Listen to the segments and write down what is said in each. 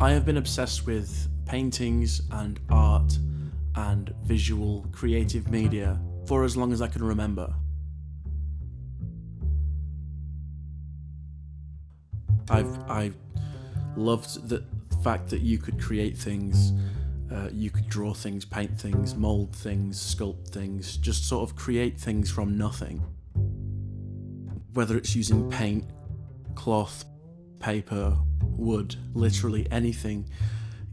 I have been obsessed with paintings and art and visual creative media for as long as I can remember. I've loved the fact that you could create things, you could draw things, paint things, mold things, sculpt things, just sort of create things from nothing. Whether it's using paint, cloth, paper, wood, literally anything,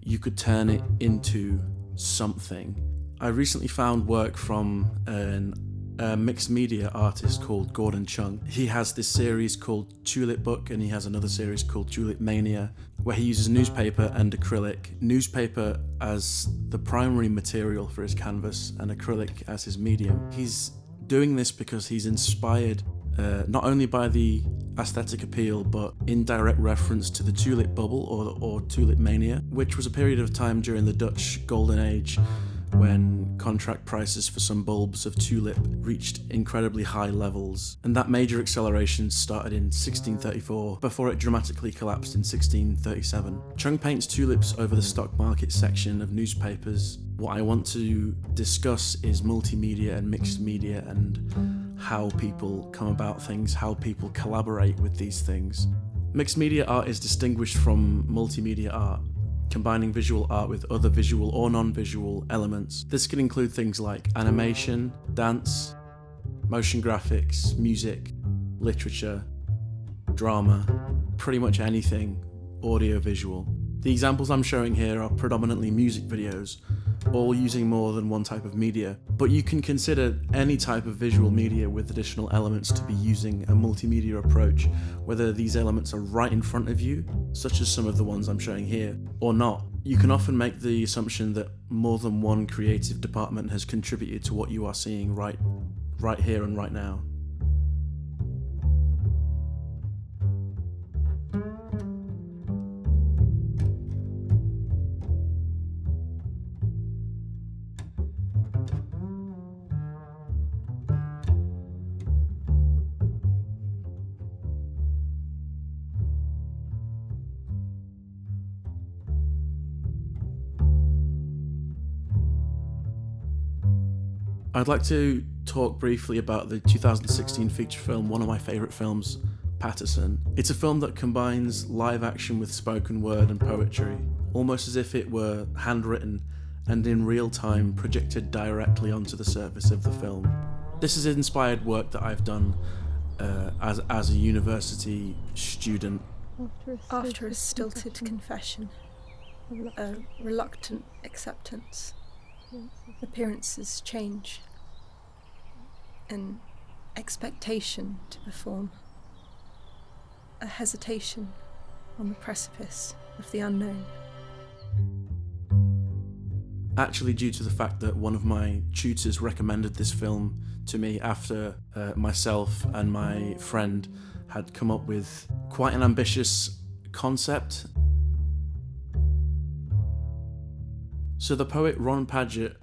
you could turn it into something. I recently found work from a mixed media artist called Cheung. He has this series called Tulip Book, and he has another series called Tulip Mania, where he uses newspaper and acrylic. Newspaper as the primary material for his canvas and acrylic as his medium. He's doing this because he's inspired not only by the aesthetic appeal, but in direct reference to the tulip bubble or tulip mania, which was a period of time during the Dutch Golden Age when contract prices for some bulbs of tulip reached incredibly high levels. And that major acceleration started in 1634 before it dramatically collapsed in 1637. Cheung paints tulips over the stock market section of newspapers. What I want to discuss is multimedia and mixed media and how people come about things, how people collaborate with these things. Mixed media art is distinguished from multimedia art, combining visual art with other visual or non-visual elements. This can include things like animation, dance, motion graphics, music, literature, drama, pretty much anything audio-visual. The examples I'm showing here are predominantly music videos, all using more than one type of media, but you can consider any type of visual media with additional elements to be using a multimedia approach, whether these elements are right in front of you, such as some of the ones I'm showing here, or not. You can often make the assumption that more than one creative department has contributed to what you are seeing right here and right now. I'd like to talk briefly about the 2016 feature film, one of my favourite films, Paterson. It's a film that combines live action with spoken word and poetry, almost as if it were handwritten and in real time projected directly onto the surface of the film. This is inspired work that I've done as a university student. After a stilted confession, a reluctant acceptance, appearances change, an expectation to perform, a hesitation on the precipice of the unknown. Actually, due to the fact that one of my tutors recommended this film to me after myself and my friend had come up with quite an ambitious concept. So the poet Ron Padgett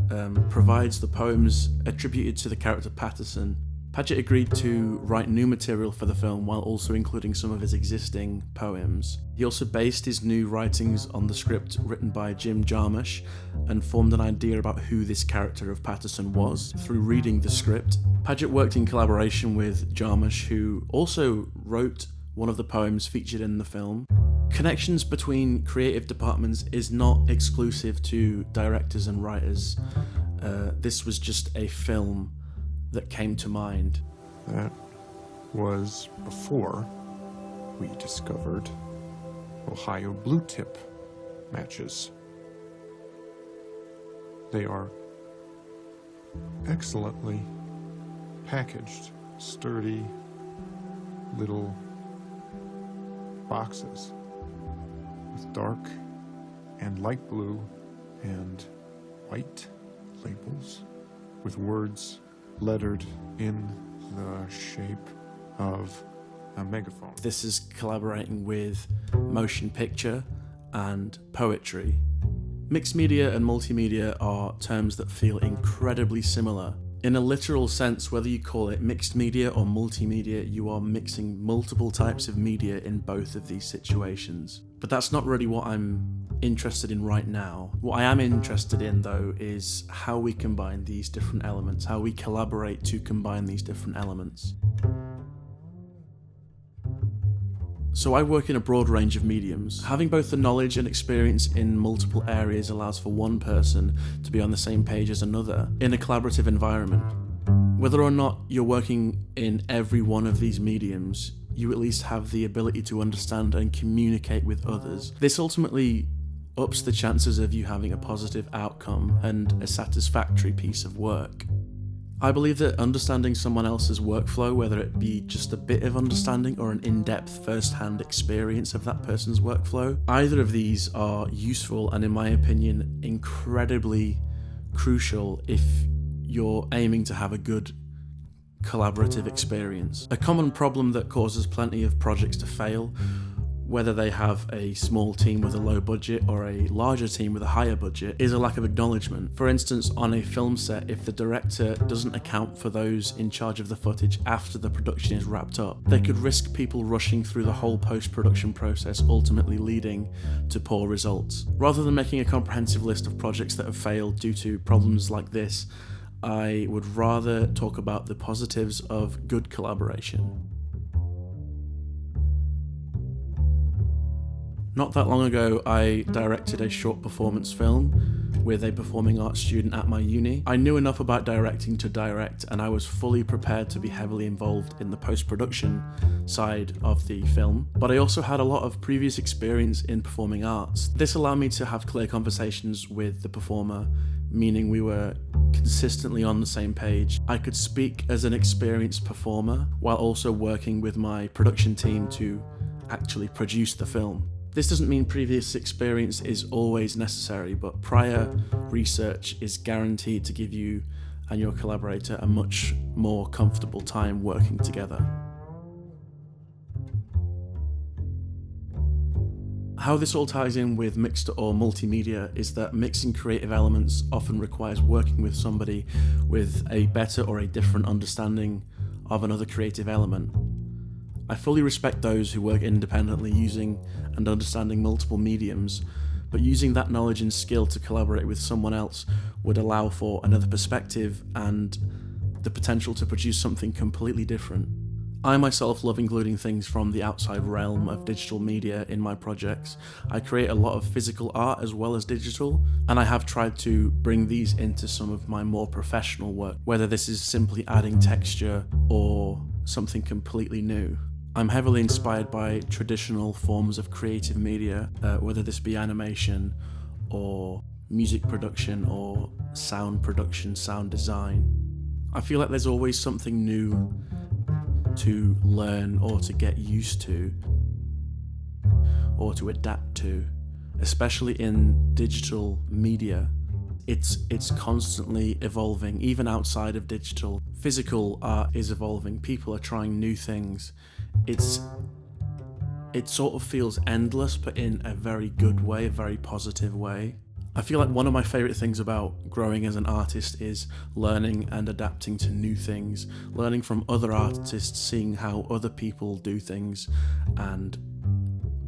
provides the poems attributed to the character Paterson. Padgett agreed to write new material for the film while also including some of his existing poems. He also based his new writings on the script written by Jim Jarmusch and formed an idea about who this character of Paterson was through reading the script. Padgett worked in collaboration with Jarmusch, who also wrote one of the poems featured in the film. Connections between creative departments is not exclusive to directors and writers. This was just a film that came to mind. That was before we discovered Ohio blue tip matches. They are excellently packaged, sturdy little boxes with dark and light blue and white labels with words lettered in the shape of a megaphone. This is collaborating with motion picture and poetry. Mixed media and multimedia are terms that feel incredibly similar. In a literal sense, whether you call it mixed media or multimedia, you are mixing multiple types of media in both of these situations. But that's not really what I'm interested in right now. What I am interested in, though, is how we combine these different elements, how we collaborate to combine these different elements. So I work in a broad range of mediums. Having both the knowledge and experience in multiple areas allows for one person to be on the same page as another in a collaborative environment. Whether or not you're working in every one of these mediums, you at least have the ability to understand and communicate with others. This ultimately ups the chances of you having a positive outcome and a satisfactory piece of work. I believe that understanding someone else's workflow, whether it be just a bit of understanding or an in-depth first-hand experience of that person's workflow, either of these are useful and, in my opinion, incredibly crucial if you're aiming to have a good collaborative experience. A common problem that causes plenty of projects to fail, whether they have a small team with a low budget or a larger team with a higher budget, is a lack of acknowledgement. For instance, on a film set, if the director doesn't account for those in charge of the footage after the production is wrapped up, they could risk people rushing through the whole post-production process, ultimately leading to poor results. Rather than making a comprehensive list of projects that have failed due to problems like this, I would rather talk about the positives of good collaboration. Not that long ago, I directed a short performance film with a performing arts student at my uni. I knew enough about directing to direct, and I was fully prepared to be heavily involved in the post-production side of the film, but I also had a lot of previous experience in performing arts. This allowed me to have clear conversations with the performer, meaning we were consistently on the same page. I could speak as an experienced performer while also working with my production team to actually produce the film. This doesn't mean previous experience is always necessary, but prior research is guaranteed to give you and your collaborator a much more comfortable time working together. How this all ties in with mixed or multimedia is that mixing creative elements often requires working with somebody with a better or a different understanding of another creative element. I fully respect those who work independently using and understanding multiple mediums, but using that knowledge and skill to collaborate with someone else would allow for another perspective and the potential to produce something completely different. I myself love including things from the outside realm of digital media in my projects. I create a lot of physical art as well as digital, and I have tried to bring these into some of my more professional work, whether this is simply adding texture or something completely new. I'm heavily inspired by traditional forms of creative media, whether this be animation or music production or sound production, sound design. I feel like there's always something new to learn or to get used to or to adapt to, especially in digital media. It's constantly evolving, even outside of digital. Physical art is evolving, people are trying new things. It sort of feels endless, but in a very good way, a very positive way. I feel like one of my favourite things about growing as an artist is learning and adapting to new things, learning from other artists, seeing how other people do things, and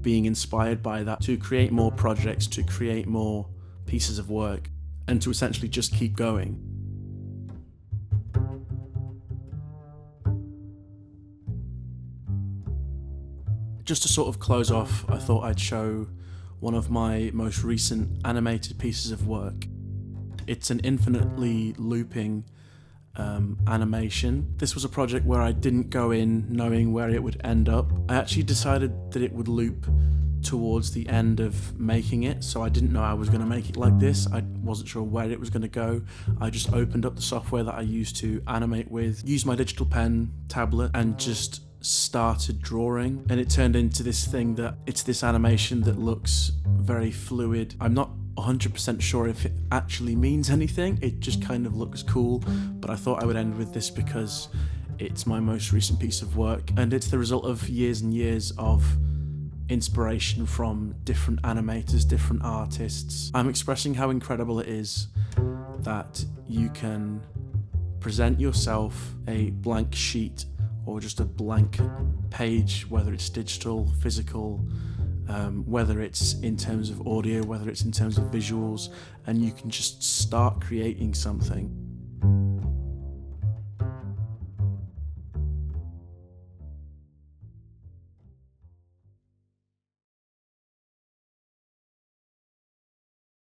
being inspired by that to create more projects, to create more pieces of work, and to essentially just keep going. Just to sort of close off, I thought I'd show one of my most recent animated pieces of work. It's an infinitely looping animation. This was a project where I didn't go in knowing where it would end up. I actually decided that it would loop towards the end of making it, so I didn't know I was going to make it like this. I wasn't sure where it was going to go. I just opened up the software that I used to animate with, used my digital pen tablet, and just started drawing, and it turned into this thing that it's this animation that looks very fluid. I'm not 100% sure if it actually means anything, it just kind of looks cool, but I thought I would end with this because it's my most recent piece of work, and it's the result of years and years of inspiration from different animators, different artists. I'm expressing how incredible it is that you can present yourself a blank sheet or just a blank page, whether it's digital, physical, whether it's in terms of audio, whether it's in terms of visuals, and you can just start creating something.